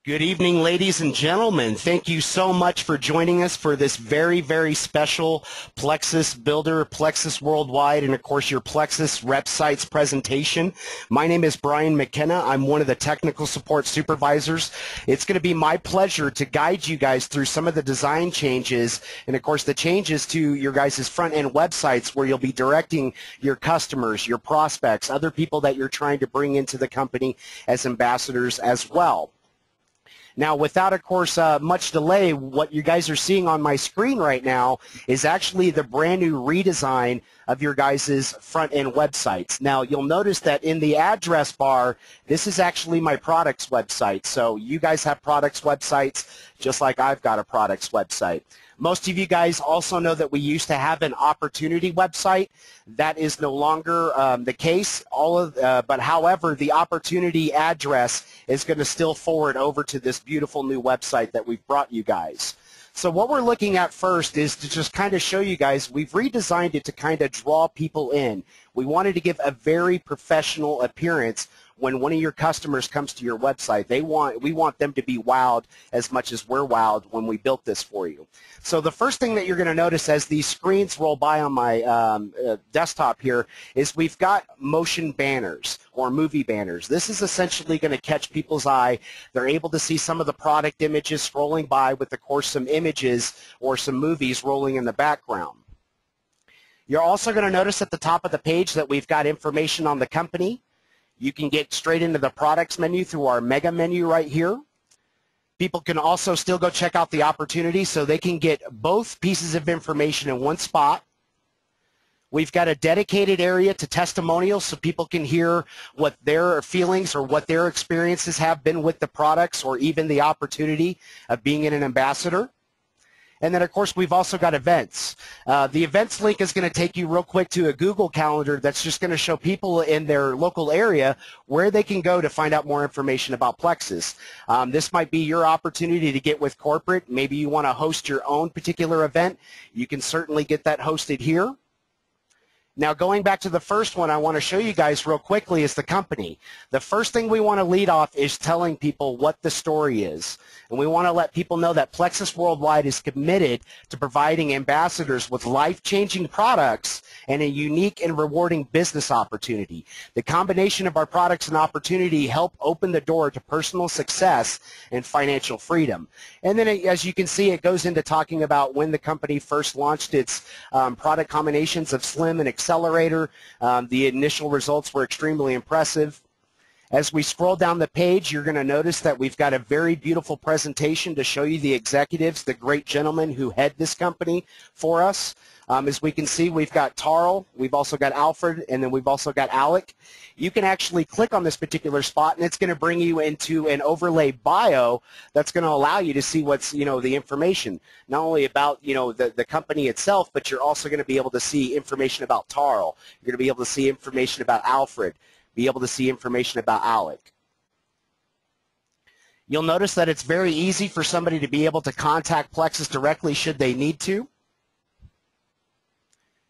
Good evening, ladies and gentlemen. Thank you so much for joining us for this very, very special Plexus Builder, Plexus Worldwide, and of course your Plexus Rep Sites presentation. My name is Brian McKenna. I'm one of the technical support supervisors. It's going to be my pleasure to guide you guys through some of the design changes and of course the changes to your guys' front-end websites where you'll be directing your customers, your prospects, other people that you're trying to bring into the company as ambassadors as well. Now, without, of course, much delay, what you guys are seeing on my screen right now is actually the brand new redesign of your guys' front-end websites. Now, you'll notice that in the address bar, this is actually my products website. So you guys have products websites just like I've got a products website. Most of you guys also know that we used to have an opportunity website. That is no longer the case. But however, the opportunity address is going to still forward over to this beautiful new website that we've brought you guys. So what we're looking at first is to just kind of show you guys, we've redesigned it to kind of draw people in. We wanted to give a very professional appearance when one of your customers comes to your website. We want them to be wowed as much as we're wowed when we built this for you. So the first thing that you're going to notice as these screens roll by on my desktop here is we've got motion banners or movie banners. This is essentially going to catch people's eye. They're able to see some of the product images scrolling by with, of course, some images or some movies rolling in the background. You're also going to notice at the top of the page that we've got information on the company. You can get straight into the products menu through our mega menu right here. People can also still go check out the opportunity so they can get both pieces of information in one spot. We've got a dedicated area to testimonials so people can hear what their feelings or what their experiences have been with the products or even the opportunity of being an ambassador. And then, of course, we've also got events. The events link is going to take you real quick to a Google Calendar that's just going to show people in their local area where they can go to find out more information about Plexus. This might be your opportunity to get with corporate. Maybe you want to host your own particular event. You can certainly get that hosted here. Now, going back to the first one, I want to show you guys real quickly is the company. The first thing we want to lead off is telling people what the story is. And we want to let people know that Plexus Worldwide is committed to providing ambassadors with life-changing products and a unique and rewarding business opportunity. The combination of our products and opportunity help open the door to personal success and financial freedom. And then, as you can see, it goes into talking about when the company first launched its product combinations of Slim and Accelerator. The initial results were extremely impressive. As we scroll down the page, you're going to notice that we've got a very beautiful presentation to show you the executives, the great gentlemen who head this company for us. As we can see, we've got Tarl, we've also got Alfred, and then we've also got Alec. You can actually click on this particular spot, and it's going to bring you into an overlay bio that's going to allow you to see what's, the information, not only about, the company itself, but you're also going to be able to see information about Tarl. You're going to be able to see information about Alfred, be able to see information about Alec. You'll notice that it's very easy for somebody to be able to contact Plexus directly should they need to.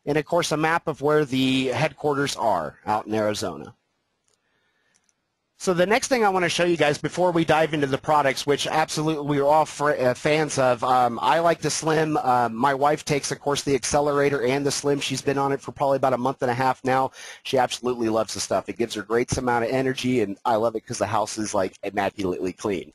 And, of course, a map of where the headquarters are out in Arizona. So the next thing I want to show you guys before we dive into the products, which absolutely we are all fans of, I like the Slim. My wife takes, of course, the Accelerator and the Slim. She's been on it for probably about a month and a half now. She absolutely loves the stuff. It gives her a great amount of energy, and I love it because the house is, like, immaculately clean.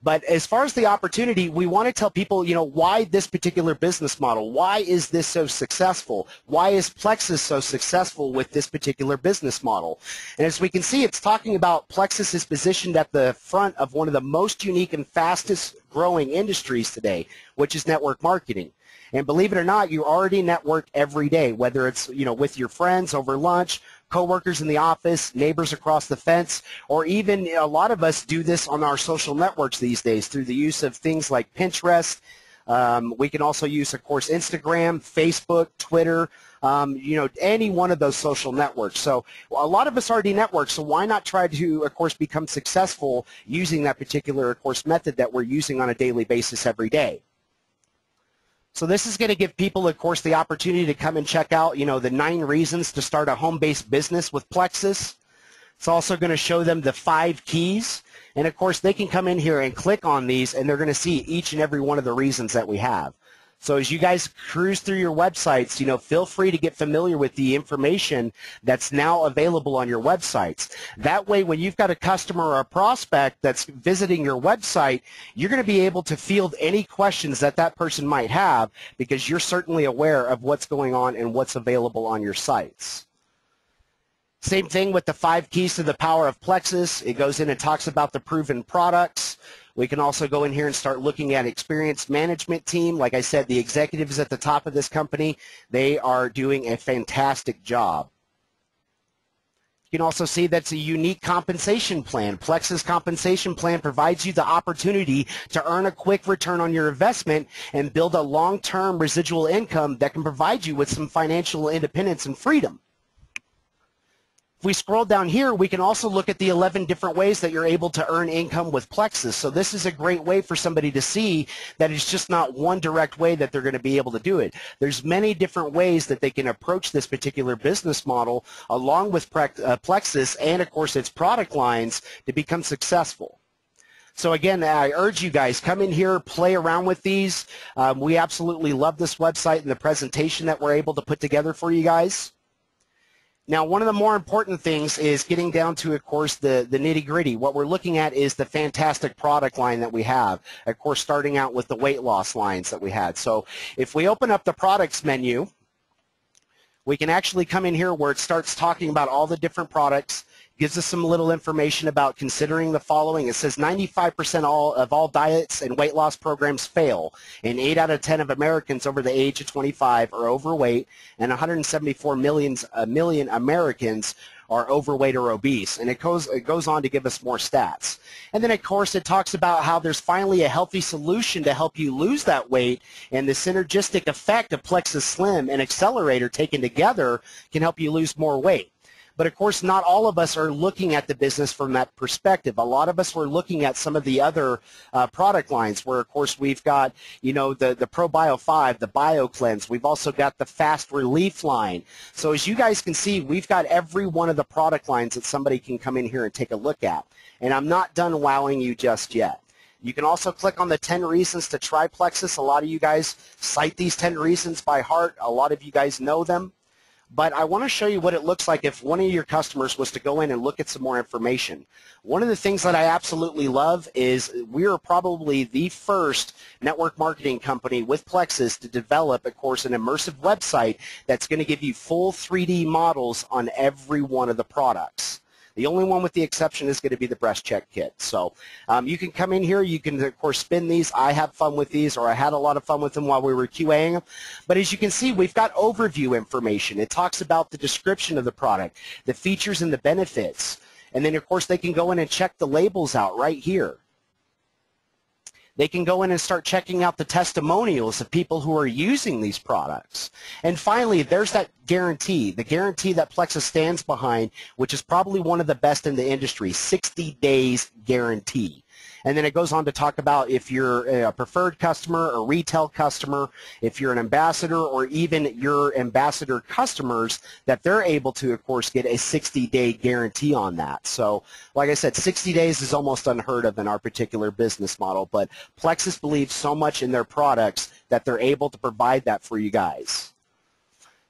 But as far as the opportunity, we want to tell people, why this particular business model? Why is this so successful? Why is Plexus so successful with this particular business model? And as we can see, it's talking about Plexus is positioned at the front of one of the most unique and fastest growing industries today, which is network marketing. And believe it or not, you already network every day, whether it's, with your friends over lunch, coworkers in the office, neighbors across the fence, or even a lot of us do this on our social networks these days through the use of things like Pinterest. We can also use, of course, Instagram, Facebook, Twitter, any one of those social networks. So a lot of us already network, so why not try to, of course, become successful using that particular, of course, method that we're using on a daily basis every day. So this is going to give people, of course, the opportunity to come and check out, the 9 reasons to start a home-based business with Plexus. It's also going to show them the 5 keys And of course, they can come in here and click on these, and they're going to see each and every one of the reasons that we have. So as you guys cruise through your websites, feel free to get familiar with the information that's now available on your websites. That way, when you've got a customer or a prospect that's visiting your website, you're going to be able to field any questions that that person might have, because you're certainly aware of what's going on and what's available on your sites. Same thing with the 5 keys to the power of Plexus. It goes in and talks about the proven products. We can also go in here and start looking at experienced management team. Like I said, the executives at the top of this company, they are doing a fantastic job. You can also see that's a unique compensation plan. Plexus compensation plan provides you the opportunity to earn a quick return on your investment and build a long-term residual income that can provide you with some financial independence and freedom. If we scroll down here, we can also look at the 11 different ways that you're able to earn income with Plexus. So this is a great way for somebody to see that it's just not one direct way that they're going to be able to do it. There's many different ways that they can approach this particular business model along with Plexus and, of course, its product lines to become successful. So again, I urge you guys, come in here, play around with these. We absolutely love this website and the presentation that we're able to put together for you guys. Now, one of the more important things is getting down to, of course, the nitty-gritty. What we're looking at is the fantastic product line that we have, of course, starting out with the weight loss lines that we had. So if we open up the products menu, we can actually come in here where it starts talking about all the different products, gives us some little information about considering the following. It says 95% of all diets and weight loss programs fail, and 8 out of 10 of Americans over the age of 25 are overweight, and 174 million Americans are overweight or obese. And it goes on to give us more stats. And then, of course, it talks about how there's finally a healthy solution to help you lose that weight, and the synergistic effect of Plexus Slim and Accelerator taken together can help you lose more weight. But, of course, not all of us are looking at the business from that perspective. A lot of us were looking at some of the other product lines where, of course, we've got, the ProBio 5, the Bio Cleanse. We've also got the Fast Relief line. So as you guys can see, we've got every one of the product lines that somebody can come in here and take a look at. And I'm not done wowing you just yet. You can also click on the 10 reasons to try Plexus. A lot of you guys cite these 10 reasons by heart. A lot of you guys know them. But I want to show you what it looks like if one of your customers was to go in and look at some more information. One of the things that I absolutely love is we are probably the first network marketing company with Plexus to develop, of course, an immersive website that's going to give you full 3D models on every one of the products. The only one with the exception is going to be the breast check kit. So you can come in here. You can, of course, spin these. I have fun with these, or I had a lot of fun with them while we were QAing them. But as you can see, we've got overview information. It talks about the description of the product, the features and the benefits. And then, of course, they can go in and check the labels out right here. They can go in and start checking out the testimonials of people who are using these products. And finally, there's that guarantee, the guarantee that Plexus stands behind, which is probably one of the best in the industry, 60 days guarantee. And then it goes on to talk about if you're a preferred customer, a retail customer, if you're an ambassador, or even your ambassador customers, that they're able to, of course, get a 60-day guarantee on that. So, like I said, 60 days is almost unheard of in our particular business model, but Plexus believes so much in their products that they're able to provide that for you guys.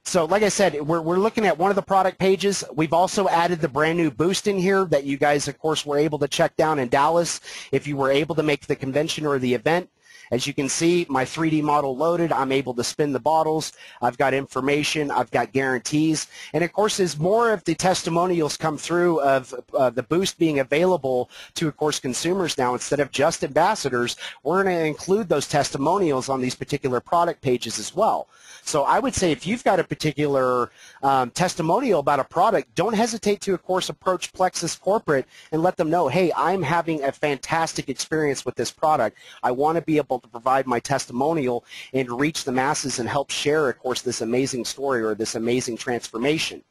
So like I said, we're looking at one of the product pages. We've also added the brand new boost in here that you guys, of course, were able to check down in Dallas if you were able to make the convention or the event. As you can see, my 3D model loaded. I'm able to spin the bottles. I've got information. I've got guarantees. And, of course, as more of the testimonials come through of the boost being available to, of course, consumers now instead of just ambassadors, we're going to include those testimonials on these particular product pages as well. So I would say if you've got a particular testimonial about a product, don't hesitate to, of course, approach Plexus Corporate and let them know, hey, I'm having a fantastic experience with this product. I want to be able to provide my testimonial and reach the masses and help share, of course, this amazing story or this amazing transformation.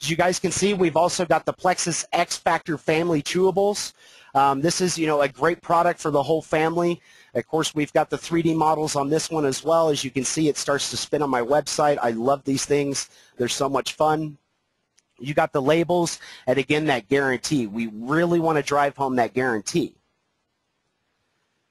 As you guys can see, we've also got the Plexus X Factor family chewables. This is, a great product for the whole family. Of course, we've got the 3D models on this one as well. As you can see, it starts to spin on my website. I love these things. They're so much fun. You got the labels, and again, that guarantee. We really want to drive home that guarantee.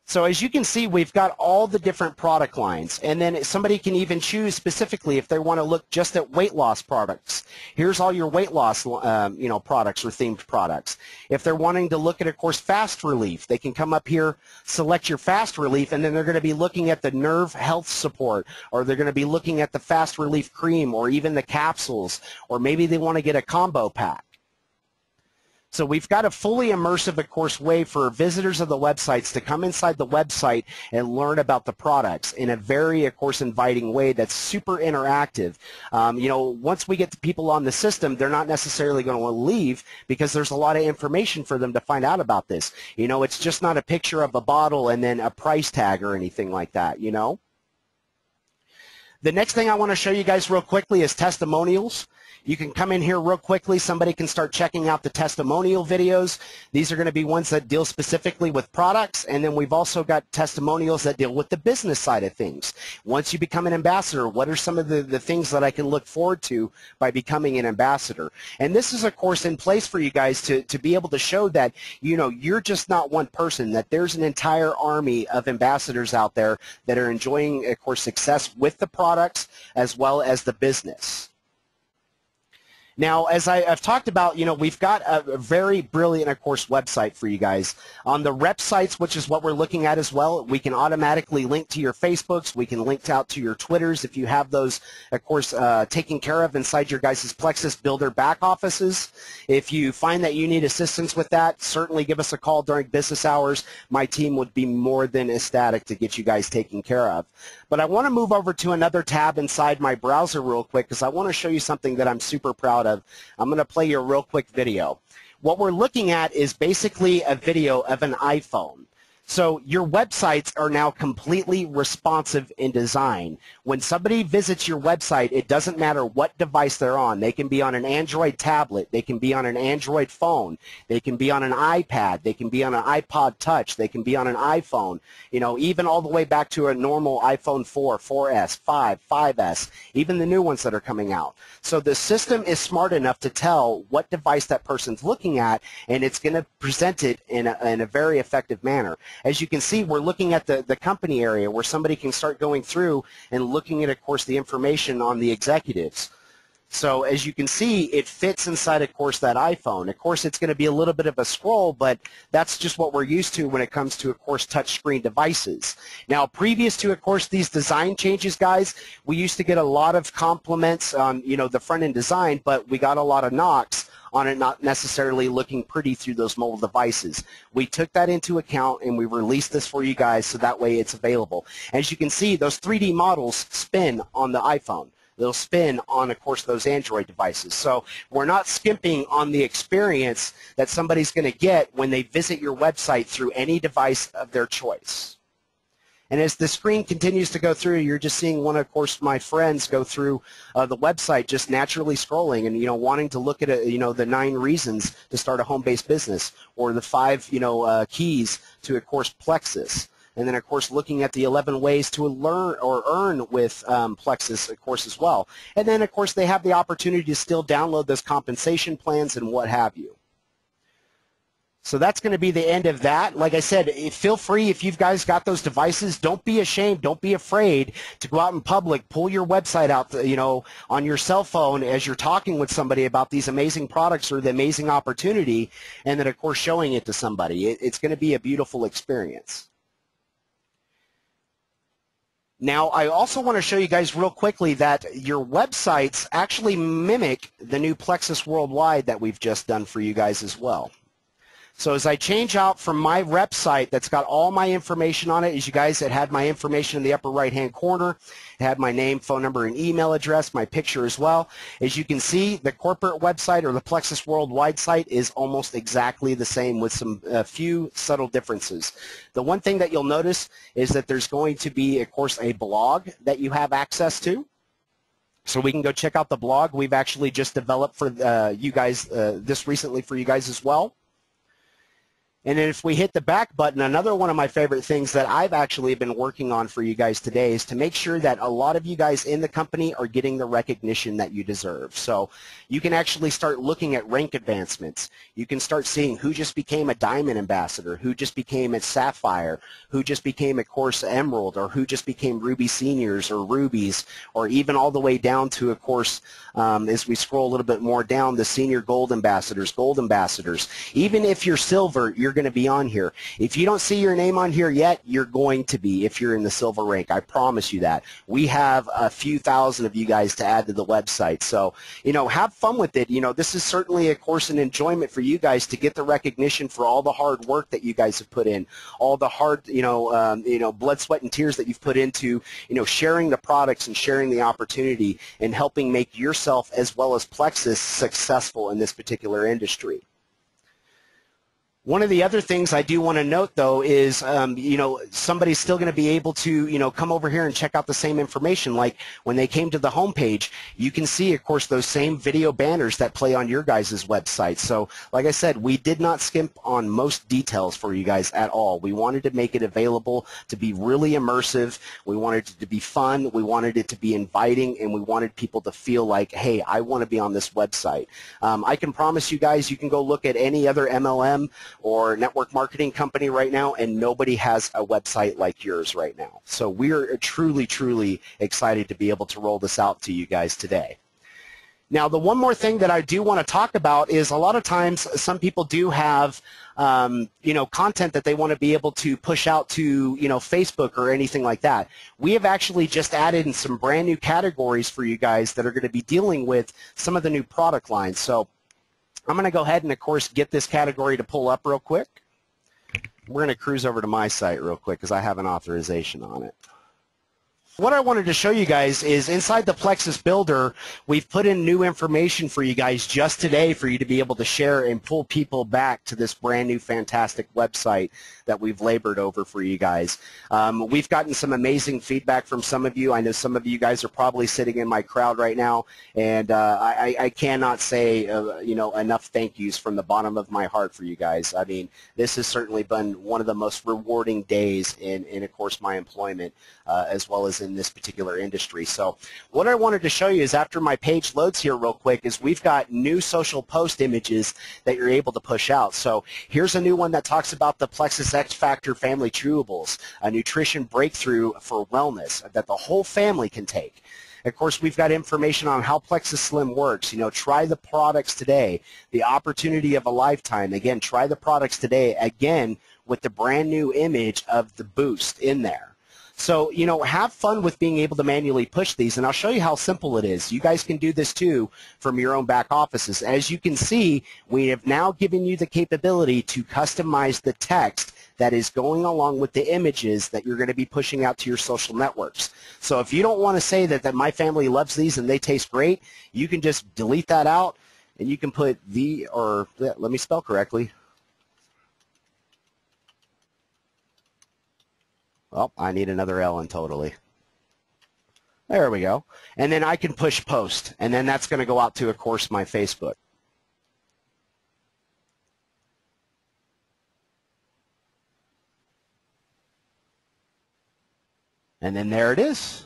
So as you can see, we've got all the different product lines, and then somebody can even choose specifically if they want to look just at weight loss products. Here's all your weight loss products or themed products. If they're wanting to look at, of course, fast relief, they can come up here, select your fast relief, and then they're going to be looking at the nerve health support, or they're going to be looking at the fast relief cream, or even the capsules, or maybe they want to get a combo pack. So we've got a fully immersive, of course, way for visitors of the websites to come inside the website and learn about the products in a very, of course, inviting way that's super interactive. Once we get the people on the system, they're not necessarily going to want to leave because there's a lot of information for them to find out about this. It's just not a picture of a bottle and then a price tag or anything like that, The next thing I want to show you guys real quickly is testimonials. You can come in here real quickly. Somebody can start checking out the testimonial videos. These are going to be ones that deal specifically with products, and then we've also got testimonials that deal with the business side of things. Once you become an ambassador, what are some of the things that I can look forward to by becoming an ambassador? And this is, of course, in place for you guys to be able to show that, you're just not one person, that there's an entire army of ambassadors out there that are enjoying, of course, success with the products as well as the business. Now, as I've talked about, we've got a very brilliant, of course, website for you guys. On the rep sites, which is what we're looking at as well, we can automatically link to your Facebooks. We can link out to your Twitters if you have those, of course, taken care of inside your guys' Plexus Builder back offices. If you find that you need assistance with that, certainly give us a call during business hours. My team would be more than ecstatic to get you guys taken care of. But I want to move over to another tab inside my browser real quick because I want to show you something that I'm super proud of. I'm going to play you a real quick video. What we're looking at is basically a video of an iPhone. So your websites are now completely responsive in design. When somebody visits your website, it doesn't matter what device they're on. They can be on an Android tablet. They can be on an Android phone. They can be on an iPad. They can be on an iPod Touch. They can be on an iPhone, even all the way back to a normal iPhone 4, 4S, 5, 5S, even the new ones that are coming out. So the system is smart enough to tell what device that person's looking at, and it's going to present it in a very effective manner. As you can see, we're looking at the company area where somebody can start going through and looking at, of course, the information on the executives. So as you can see, it fits inside, of course, that iPhone. Of course, it's going to be a little bit of a scroll, but that's just what we're used to when it comes to, of course, touchscreen devices. Now, previous to, of course, these design changes, guys, we used to get a lot of compliments on, the front-end design, but we got a lot of knocks on it not necessarily looking pretty through those mobile devices. We took that into account and we released this for you guys so that way it's available. As you can see, those 3D models spin on the iPhone. They'll spin on, of course, those Android devices. So we're not skimping on the experience that somebody's going to get when they visit your website through any device of their choice. And as the screen continues to go through, you're just seeing one, of course, my friends go through the website just naturally scrolling and, wanting to look at, the 9 reasons to start a home-based business, or the 5, keys to, of course, Plexus. And then, of course, looking at the 11 ways to learn or earn with Plexus, of course, as well. And then, of course, they have the opportunity to still download those compensation plans and what have you. So that's going to be the end of that. Like I said, feel free if you've guys got those devices. Don't be ashamed. Don't be afraid to go out in public. Pull your website out, on your cell phone as you're talking with somebody about these amazing products or the amazing opportunity, and then, of course, showing it to somebody. It's going to be a beautiful experience. Now, I also want to show you guys real quickly that your websites actually mimic the new Plexus Worldwide that we've just done for you guys as well. So as I change out from my rep site that's got all my information on it, as you guys, it had my information in the upper right-hand corner. It had my name, phone number, and email address, my picture as well. As you can see, the corporate website or the Plexus Worldwide site is almost exactly the same with some few subtle differences. The one thing that you'll notice is that there's going to be, of course, a blog that you have access to. So we can go check out the blog. We've actually just developed for you guys this recently for you guys as well. And then if we hit the back button, another one of my favorite things that I've actually been working on for you guys today is to make sure that a lot of you guys in the company are getting the recognition that you deserve. So you can actually start looking at rank advancements. You can start seeing who just became a Diamond Ambassador, who just became a Sapphire, who just became a course Emerald, or who just became Ruby Seniors or Rubies, or even all the way down to, of course, as we scroll a little bit more down, the Senior Gold Ambassadors, Gold Ambassadors. Even if you're Silver, you're going to be on here. If you don't see your name on here yet, you're going to be if you're in the Silver rank. I promise you that. We have a few thousand of you guys to add to the website. So, have fun with it. This is certainly, of course, an enjoyment for you guys to get the recognition for all the hard work that you guys have put in, all the hard, blood, sweat, and tears that you've put into, sharing the products and sharing the opportunity and helping make yourself as well as Plexus successful in this particular industry. One of the other things I do want to note, though, is, somebody's still going to be able to, come over here and check out the same information. Like when they came to the home page, you can see, of course, those same video banners that play on your guys' website. So, like I said, we did not skimp on most details for you guys at all. We wanted to make it available to be really immersive. We wanted it to be fun. We wanted it to be inviting, and we wanted people to feel like, hey, I want to be on this website. I can promise you guys, you can go look at any other MLM or network marketing company right now, and nobody has a website like yours right now. So we're truly, truly excited to be able to roll this out to you guys today. Now, the one more thing that I do want to talk about is a lot of times some people do have content that they want to be able to push out to, Facebook or anything like that. We have actually just added in some brand new categories for you guys that are going to be dealing with some of the new product lines. So I'm going to go ahead and, of course, get this category to pull up real quick. We're going to cruise over to my site real quick because I have an authorization on it. What I wanted to show you guys is inside the Plexus Builder, we've put in new information for you guys just today for you to be able to share and pull people back to this brand new fantastic website that we've labored over for you guys. We've gotten some amazing feedback from some of you. I know some of you guys are probably sitting in my crowd right now, and I cannot say enough thank yous from the bottom of my heart for you guys. I mean, this has certainly been one of the most rewarding days in of course, my employment as well as in this particular industry. So what I wanted to show you is after my page loads here real quick is we've got new social post images that you're able to push out. So here's a new one that talks about the Plexus X Factor Family Chewables, a nutrition breakthrough for wellness that the whole family can take. Of course, we've got information on how Plexus Slim works. Try the products today. The opportunity of a lifetime. Again, try the products today, again, with the brand new image of the Boost in there. So, have fun with being able to manually push these, and I'll show you how simple it is. You guys can do this, too, from your own back offices. As you can see, we have now given you the capability to customize the text that is going along with the images that you're going to be pushing out to your social networks. So if you don't want to say that my family loves these and they taste great, you can just delete that out, and you can put let me spell correctly. Oh, I need another L in totally. There we go. And then I can push post, and then that's going to go out to, of course, my Facebook. And then there it is.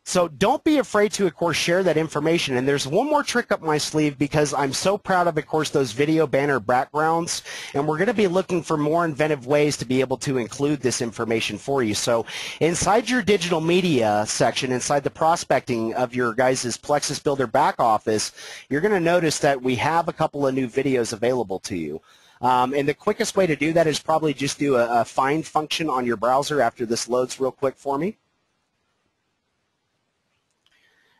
So don't be afraid to, of course, share that information. And there's one more trick up my sleeve because I'm so proud of, of course, those video banner backgrounds. And we're going to be looking for more inventive ways to be able to include this information for you. So inside your digital media section, inside the prospecting of your guys' Plexus Builder back office, you're going to notice that we have a couple of new videos available to you. And the quickest way to do that is probably just do a find function on your browser after this loads real quick for me.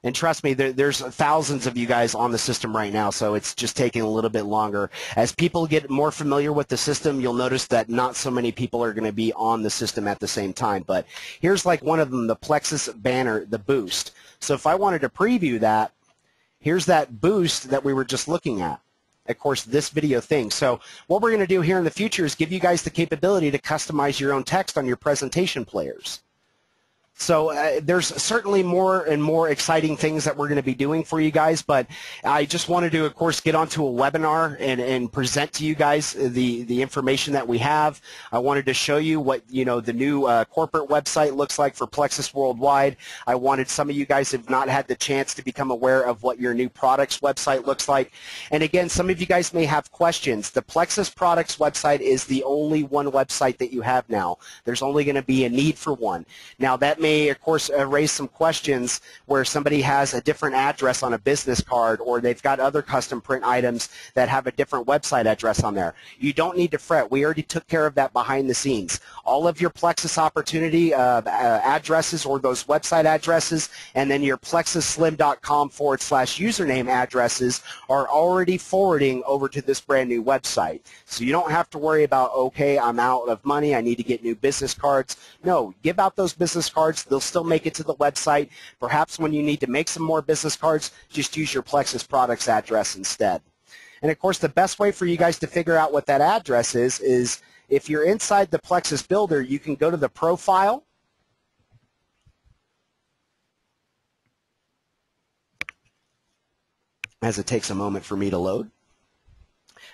And trust me, there's thousands of you guys on the system right now, so it's just taking a little bit longer. As people get more familiar with the system, you'll notice that not so many people are going to be on the system at the same time. But here's like one of them, the Plexus banner, the Boost. So if I wanted to preview that, here's that Boost that we were just looking at. Of course, this video thing. So what we're going to do here in the future is give you guys the capability to customize your own text on your presentation players. So there's certainly more and more exciting things that we're going to be doing for you guys, but I just wanted to, of course, get onto a webinar and present to you guys the information that we have. I wanted to show you what, you know, the new corporate website looks like for Plexus Worldwide. I wanted some of you guys who have not had the chance to become aware of what your new products website looks like. And again, some of you guys may have questions. The Plexus products website is the only one website that you have now. There's only going to be a need for one. Now, that may, of course, raise some questions where somebody has a different address on a business card, or they've got other custom print items that have a different website address on there. You don't need to fret. We already took care of that behind the scenes. All of your Plexus Opportunity addresses, or those website addresses, and then your plexusslim.com/username addresses are already forwarding over to this brand new website. So you don't have to worry about, okay, I'm out of money, I need to get new business cards. No, give out those business cards. They'll still make it to the website. Perhaps when you need to make some more business cards, just use your Plexus products address instead. And of course, the best way for you guys to figure out what that address is if you're inside the Plexus Builder, you can go to the profile. As it takes a moment for me to load.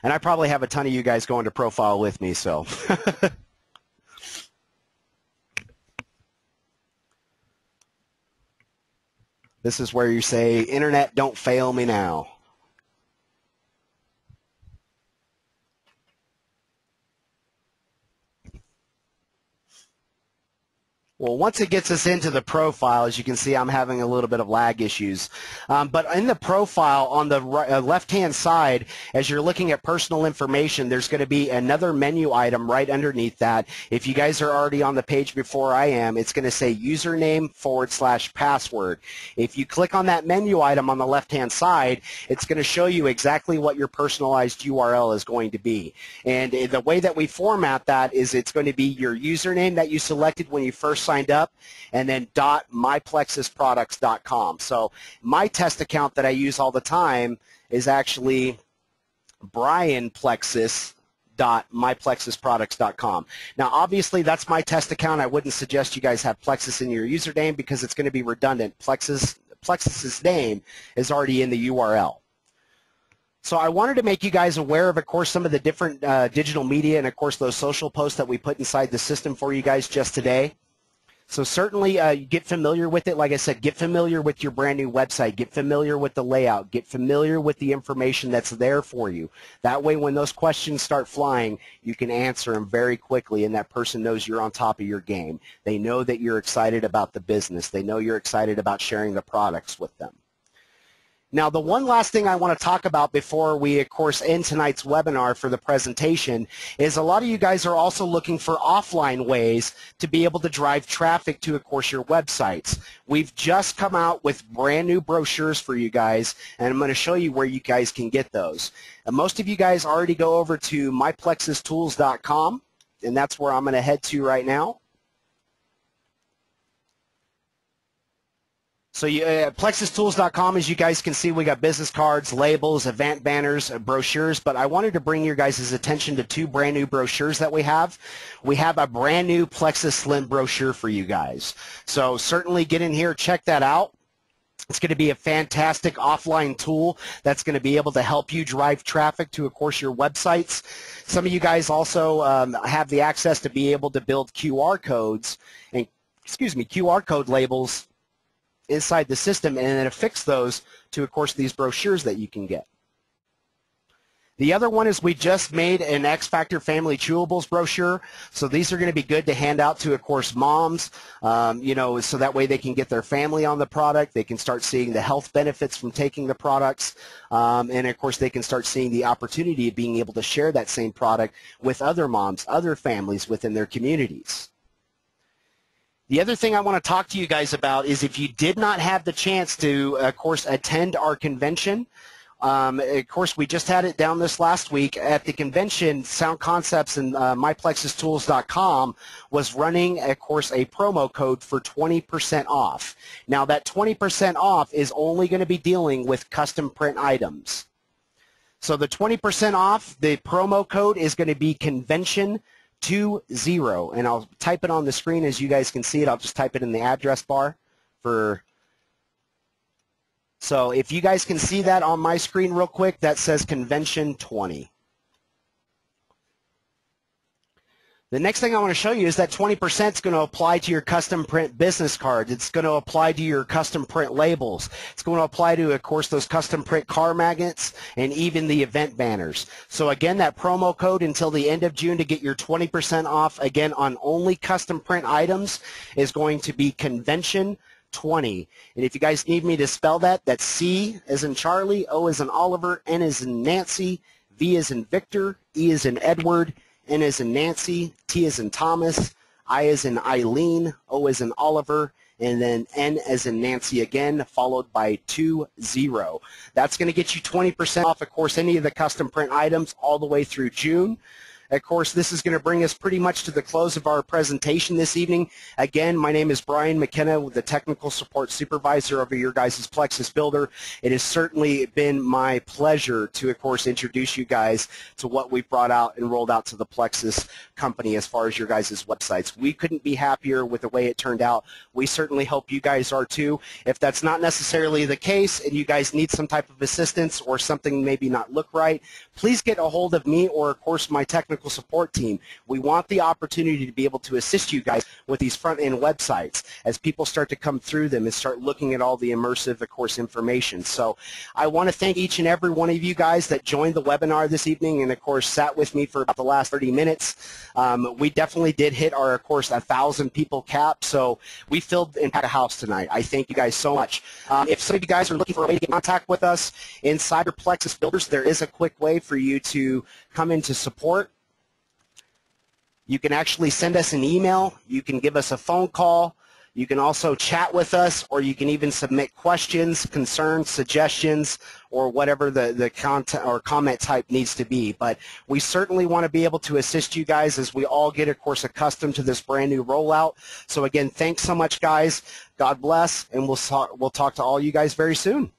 And I probably have a ton of you guys going to profile with me, so. This is where you say, Internet, don't fail me now. Well, once it gets us into the profile, as you can see, I'm having a little bit of lag issues. But in the profile, on the left-hand side, as you're looking at personal information, there's going to be another menu item right underneath that. If you guys are already on the page before I am, it's going to say username/password. If you click on that menu item on the left-hand side, it's going to show you exactly what your personalized URL is going to be. And the way that we format that is it's going to be your username that you selected when you first signed up, and then .myplexusproducts.com. So my test account that I use all the time is actually brianplexus.myplexusproducts.com. Now, obviously, that's my test account. I wouldn't suggest you guys have Plexus in your username because it's going to be redundant. Plexus's name is already in the URL. So I wanted to make you guys aware of course, some of the different digital media and, of course, those social posts that we put inside the system for you guys just today. So certainly get familiar with it. Like I said, get familiar with your brand new website. Get familiar with the layout. Get familiar with the information that's there for you. That way, when those questions start flying, you can answer them very quickly, and that person knows you're on top of your game. They know that you're excited about the business. They know you're excited about sharing the products with them. Now, the one last thing I want to talk about before we, of course, end tonight's webinar for the presentation is a lot of you guys are also looking for offline ways to be able to drive traffic to, of course, your websites. We've just come out with brand new brochures for you guys, and I'm going to show you where you guys can get those. And most of you guys already go over to myplexustools.com, and that's where I'm going to head to right now. So plexustools.com, as you guys can see, we got business cards, labels, event banners, brochures, but I wanted to bring your guys' attention to two brand new brochures that we have. We have a brand new Plexus Slim brochure for you guys. So certainly get in here, check that out. It's going to be a fantastic offline tool that's going to be able to help you drive traffic to, of course, your websites. Some of you guys also have the access to be able to build QR codes and, QR code labels inside the system and then affix those to, of course, these brochures that you can get. The other one is we just made an X Factor Family Chewables brochure. So these are going to be good to hand out to, of course, moms, you know, so that way they can get their family on the product. They can start seeing the health benefits from taking the products. And, of course, they can start seeing the opportunity of being able to share that same product with other moms, other families within their communities. The other thing I want to talk to you guys about is if you did not have the chance to, of course, attend our convention, of course, we just had it down this last week. At the convention, Sound Concepts and myplexustools.com was running, of course, a promo code for 20% off. Now, that 20% off is only going to be dealing with custom print items. So the 20% off, the promo code is going to be Convention 20, and I'll type it on the screen as you guys can see it. I'll just type it in the address bar so if you guys can see that on my screen real quick, that says Convention 20. The next thing I want to show you is that 20% is going to apply to your custom print business cards. It's going to apply to your custom print labels. It's going to apply to, of course, those custom print car magnets and even the event banners. So again, that promo code until the end of June to get your 20% off, again, on only custom print items is going to be Convention 20. And if you guys need me to spell that, that's C as in Charlie, O as in Oliver, N as in Nancy, V as in Victor, E as in Edward, N as in Nancy, T as in Thomas, I as in Eileen, O as in Oliver, and then N as in Nancy again, followed by 20. That's going to get you 20% off, of course, any of the custom print items all the way through June. Of course, this is going to bring us pretty much to the close of our presentation this evening. Again, my name is Brian McKenna, the Technical Support Supervisor over your guys' Plexus Builder. It has certainly been my pleasure to, of course, introduce you guys to what we've brought out and rolled out to the Plexus company as far as your guys' websites. We couldn't be happier with the way it turned out. We certainly hope you guys are too. If that's not necessarily the case and you guys need some type of assistance or something maybe not look right, please get a hold of me or, of course, my technical support team. We want the opportunity to be able to assist you guys with these front-end websites as people start to come through them and start looking at all the immersive, of course, information. So I want to thank each and every one of you guys that joined the webinar this evening and, of course, sat with me for about the last 30 minutes. We definitely did hit our, of course, 1,000 people cap, so we filled and packed a house tonight. I thank you guys so much. If some of you guys are looking for a way to get in contact with us inside your Plexus Builders, there is a quick way for you to come into support. You can actually send us an email. You can give us a phone call. You can also chat with us, or you can even submit questions, concerns, suggestions, or whatever the content or comment type needs to be. But we certainly want to be able to assist you guys as we all get, of course, accustomed to this brand new rollout. So again, thanks so much, guys. God bless, and we'll talk to all you guys very soon.